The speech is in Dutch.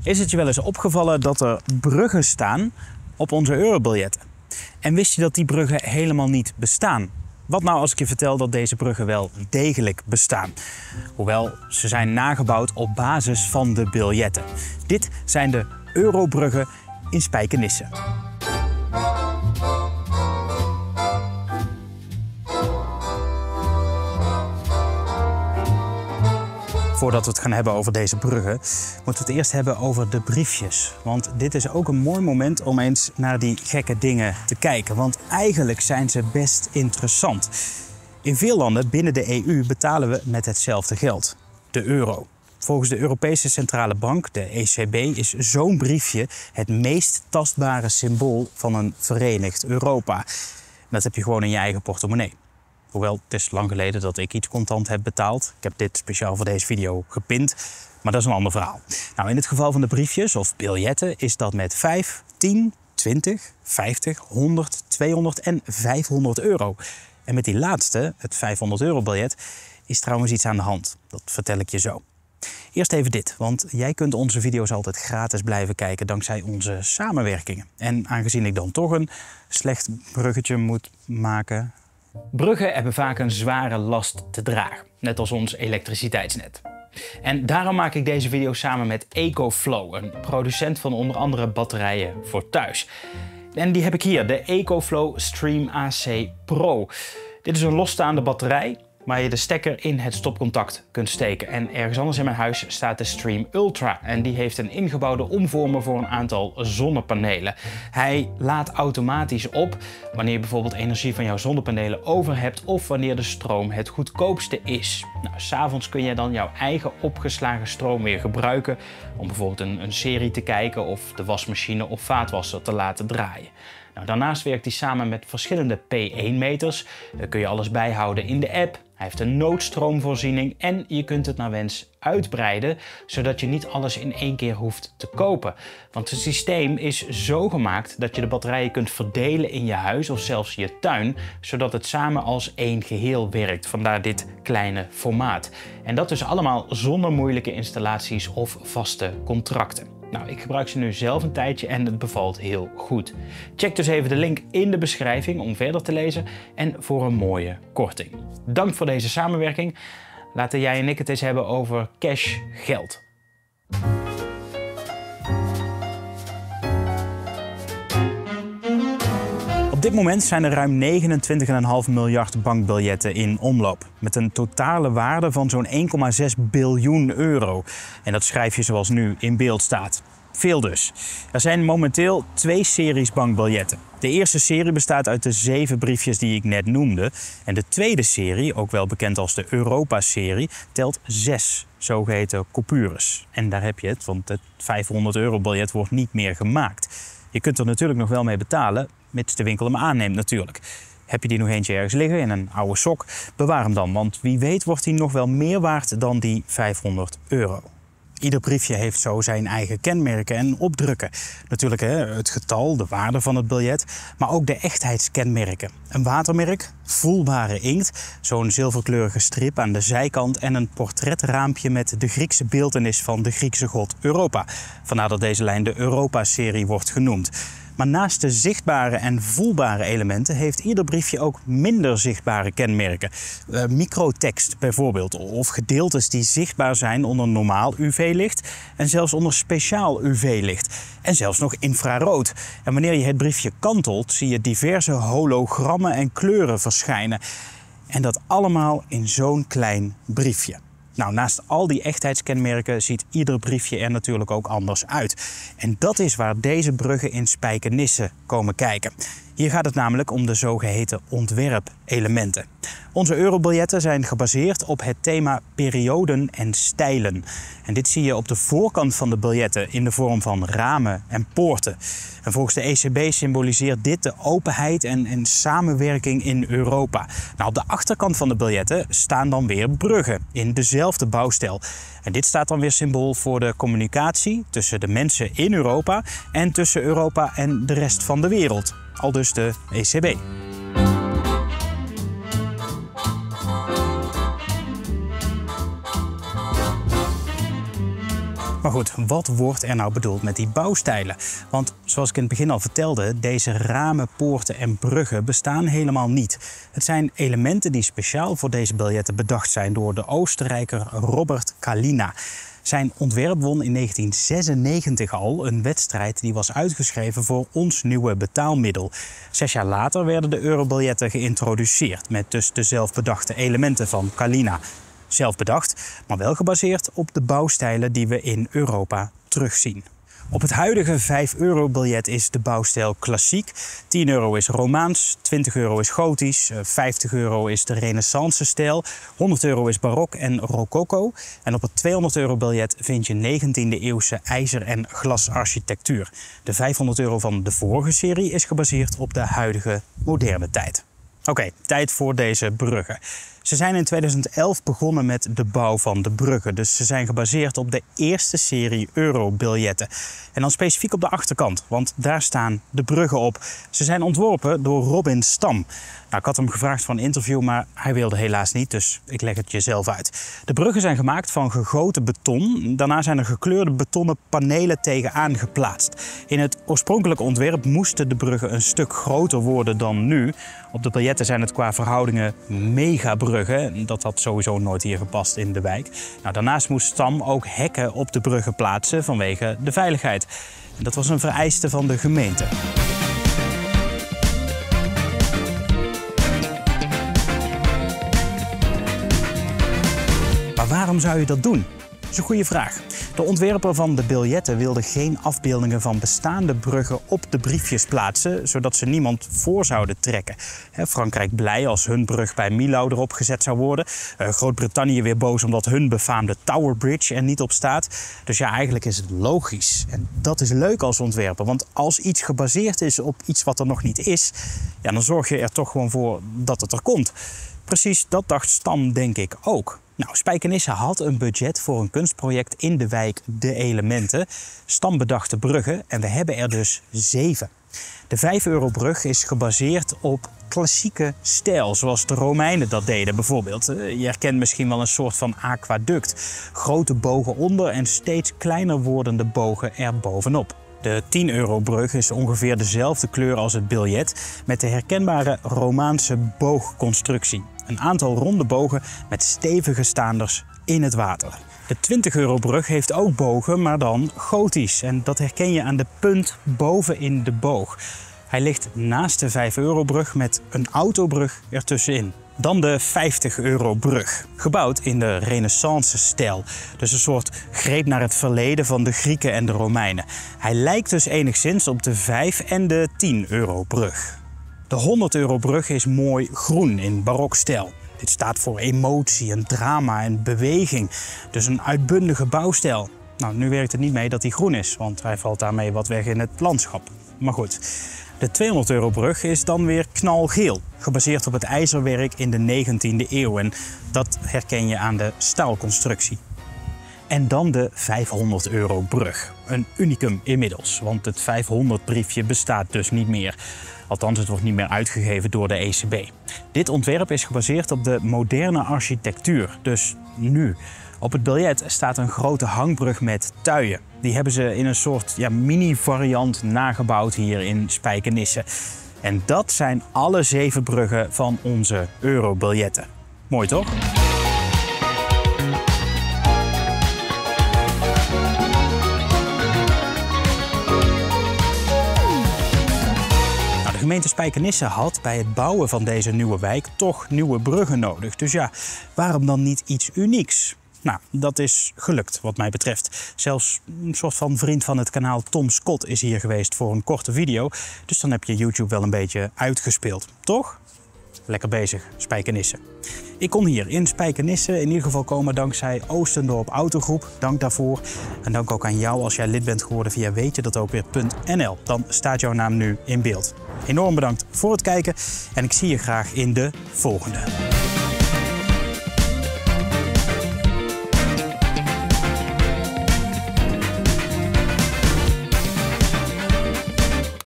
Is het je wel eens opgevallen dat er bruggen staan op onze eurobiljetten? En wist je dat die bruggen helemaal niet bestaan? Wat nou als ik je vertel dat deze bruggen wel degelijk bestaan? Hoewel, ze zijn nagebouwd op basis van de biljetten. Dit zijn de eurobruggen in Spijkenisse. Voordat we het gaan hebben over deze bruggen, moeten we het eerst hebben over de briefjes. Want dit is ook een mooi moment om eens naar die gekke dingen te kijken. Want eigenlijk zijn ze best interessant. In veel landen binnen de EU betalen we met hetzelfde geld, de euro. Volgens de Europese Centrale Bank, de ECB, is zo'n briefje het meest tastbare symbool van een verenigd Europa. En dat heb je gewoon in je eigen portemonnee. Hoewel, het is lang geleden dat ik iets contant heb betaald. Ik heb dit speciaal voor deze video gepint, maar dat is een ander verhaal. Nou, in het geval van de briefjes of biljetten is dat met 5, 10, 20, 50, 100, 200 en 500 euro. En met die laatste, het 500 euro biljet, is trouwens iets aan de hand. Dat vertel ik je zo. Eerst even dit, want jij kunt onze video's altijd gratis blijven kijken dankzij onze samenwerkingen. En aangezien ik dan toch een slecht bruggetje moet maken. Bruggen hebben vaak een zware last te dragen, net als ons elektriciteitsnet. En daarom maak ik deze video samen met EcoFlow, een producent van onder andere batterijen voor thuis. En die heb ik hier, de EcoFlow Stream AC Pro. Dit is een losstaande batterij waar je de stekker in het stopcontact kunt steken. En ergens anders in mijn huis staat de Stream Ultra. En die heeft een ingebouwde omvormer voor een aantal zonnepanelen. Hij laat automatisch op wanneer je bijvoorbeeld energie van jouw zonnepanelen over hebt of wanneer de stroom het goedkoopste is. Nou, 's avonds kun je dan jouw eigen opgeslagen stroom weer gebruiken om bijvoorbeeld een serie te kijken of de wasmachine of vaatwasser te laten draaien. Nou, daarnaast werkt hij samen met verschillende P1-meters. Daar kun je alles bijhouden in de app. Hij heeft een noodstroomvoorziening en je kunt het naar wens uitbreiden, zodat je niet alles in één keer hoeft te kopen. Want het systeem is zo gemaakt dat je de batterijen kunt verdelen in je huis of zelfs je tuin, zodat het samen als één geheel werkt. Vandaar dit kleine formaat. En dat dus allemaal zonder moeilijke installaties of vaste contracten. Nou, ik gebruik ze nu zelf een tijdje en het bevalt heel goed. Check dus even de link in de beschrijving om verder te lezen en voor een mooie korting. Dank voor deze samenwerking. Laten jij en ik het eens hebben over cash geld. Op dit moment zijn er ruim 29,5 miljard bankbiljetten in omloop. Met een totale waarde van zo'n 1,6 biljoen euro. En dat schrijf je zoals nu in beeld staat. Veel dus. Er zijn momenteel 2 series bankbiljetten. De eerste serie bestaat uit de 7 briefjes die ik net noemde. En de tweede serie, ook wel bekend als de Europa-serie, telt 6 zogeheten coupures. En daar heb je het, want het 500 euro biljet wordt niet meer gemaakt. Je kunt er natuurlijk nog wel mee betalen, mits de winkel hem aanneemt natuurlijk. Heb je die nog eentje ergens liggen in een oude sok, bewaar hem dan, want wie weet wordt die nog wel meer waard dan die 500 euro. Ieder briefje heeft zo zijn eigen kenmerken en opdrukken. Natuurlijk het getal, de waarde van het biljet, maar ook de echtheidskenmerken. Een watermerk, voelbare inkt, zo'n zilverkleurige strip aan de zijkant en een portretraampje met de Griekse beeltenis van de Griekse god Europa. Vandaar dat deze lijn de Europa-serie wordt genoemd. Maar naast de zichtbare en voelbare elementen heeft ieder briefje ook minder zichtbare kenmerken. Microtekst bijvoorbeeld, of gedeeltes die zichtbaar zijn onder normaal UV-licht en zelfs onder speciaal UV-licht. En zelfs nog infrarood. En wanneer je het briefje kantelt, zie je diverse hologrammen en kleuren verschijnen. En dat allemaal in zo'n klein briefje. Nou, naast al die echtheidskenmerken ziet ieder briefje er natuurlijk ook anders uit. En dat is waar deze bruggen in Spijkenisse komen kijken. Hier gaat het namelijk om de zogeheten ontwerpelementen. Onze eurobiljetten zijn gebaseerd op het thema perioden en stijlen. En dit zie je op de voorkant van de biljetten in de vorm van ramen en poorten. En volgens de ECB symboliseert dit de openheid en samenwerking in Europa. Nou, op de achterkant van de biljetten staan dan weer bruggen in dezelfde bouwstijl. En dit staat dan weer symbool voor de communicatie tussen de mensen in Europa en tussen Europa en de rest van de wereld. Aldus de ECB. Maar goed, wat wordt er nou bedoeld met die bouwstijlen? Want zoals ik in het begin al vertelde, deze ramen, poorten en bruggen bestaan helemaal niet. Het zijn elementen die speciaal voor deze biljetten bedacht zijn door de Oostenrijker Robert Kalina. Zijn ontwerp won in 1996 al een wedstrijd die was uitgeschreven voor ons nieuwe betaalmiddel. 6 jaar later werden de eurobiljetten geïntroduceerd met dus de zelfbedachte elementen van Kalina. Zelf bedacht, maar wel gebaseerd op de bouwstijlen die we in Europa terugzien. Op het huidige 5-euro-biljet is de bouwstijl klassiek. 10 euro is Romaans, 20 euro is gotisch, 50 euro is de Renaissance-stijl, 100 euro is barok en rococo. En op het 200-euro-biljet vind je 19e-eeuwse ijzer- en glasarchitectuur. De 500 euro van de vorige serie is gebaseerd op de huidige moderne tijd. Oké, tijd voor deze bruggen. Ze zijn in 2011 begonnen met de bouw van de bruggen. Dus ze zijn gebaseerd op de eerste serie eurobiljetten. En dan specifiek op de achterkant, want daar staan de bruggen op. Ze zijn ontworpen door Robin Stam. Nou, ik had hem gevraagd voor een interview, maar hij wilde helaas niet, dus ik leg het je zelf uit. De bruggen zijn gemaakt van gegoten beton. Daarna zijn er gekleurde betonnen panelen tegenaan geplaatst. In het oorspronkelijke ontwerp moesten de bruggen een stuk groter worden dan nu. Op de biljetten zijn het qua verhoudingen megabruggen. Dat had sowieso nooit hier gepast in de wijk. Nou, daarnaast moest Stam ook hekken op de bruggen plaatsen vanwege de veiligheid. En dat was een vereiste van de gemeente. Maar waarom zou je dat doen? Dat is een goede vraag. De ontwerper van de biljetten wilde geen afbeeldingen van bestaande bruggen op de briefjes plaatsen, zodat ze niemand voor zouden trekken. Frankrijk blij als hun brug bij Millau erop gezet zou worden. Groot-Brittannië weer boos omdat hun befaamde Tower Bridge er niet op staat. Dus ja, eigenlijk is het logisch. En dat is leuk als ontwerper, want als iets gebaseerd is op iets wat er nog niet is, ja, dan zorg je er toch gewoon voor dat het er komt. Precies dat dacht Stam denk ik ook. Nou, Spijkenisse had een budget voor een kunstproject in de wijk De Elementen. Stam bedacht de bruggen en we hebben er dus 7. De 5-euro-brug is gebaseerd op klassieke stijl, zoals de Romeinen dat deden bijvoorbeeld. Je herkent misschien wel een soort van aquaduct. Grote bogen onder en steeds kleiner wordende bogen er bovenop. De 10-euro-brug is ongeveer dezelfde kleur als het biljet, met de herkenbare Romaanse boogconstructie. Een aantal ronde bogen met stevige staanders in het water. De 20-euro-brug heeft ook bogen, maar dan gotisch. En dat herken je aan de punt bovenin de boog. Hij ligt naast de 5-euro-brug met een autobrug ertussenin. Dan de 50-euro-brug, gebouwd in de Renaissance-stijl. Dus een soort greep naar het verleden van de Grieken en de Romeinen. Hij lijkt dus enigszins op de 5- en de 10-euro-brug. De 100-euro-brug is mooi groen in barokstijl. Dit staat voor emotie, een drama en beweging. Dus een uitbundige bouwstijl. Nou, nu werkt het niet mee dat hij groen is, want hij valt daarmee wat weg in het landschap. Maar goed. De 200-euro-brug is dan weer knalgeel, gebaseerd op het ijzerwerk in de 19e eeuw. En dat herken je aan de staalconstructie. En dan de 500-euro-brug. Een unicum inmiddels, want het 500-briefje bestaat dus niet meer. Althans, het wordt niet meer uitgegeven door de ECB. Dit ontwerp is gebaseerd op de moderne architectuur, dus nu. Op het biljet staat een grote hangbrug met tuien. Die hebben ze in een soort mini-variant nagebouwd hier in Spijkenisse. En dat zijn alle 7 bruggen van onze eurobiljetten. Mooi toch? De gemeente Spijkenisse had bij het bouwen van deze nieuwe wijk toch nieuwe bruggen nodig. Dus ja, waarom dan niet iets unieks? Nou, dat is gelukt wat mij betreft. Zelfs een soort van vriend van het kanaal Tom Scott is hier geweest voor een korte video. Dus dan heb je YouTube wel een beetje uitgespeeld, toch? Lekker bezig, Spijkenisse. Ik kon hier in Spijkenisse in ieder geval komen dankzij Oostendorp Autogroep. Dank daarvoor. En dank ook aan jou als jij lid bent geworden via weetjedatokweer.nl. Dan staat jouw naam nu in beeld. Enorm bedankt voor het kijken en ik zie je graag in de volgende.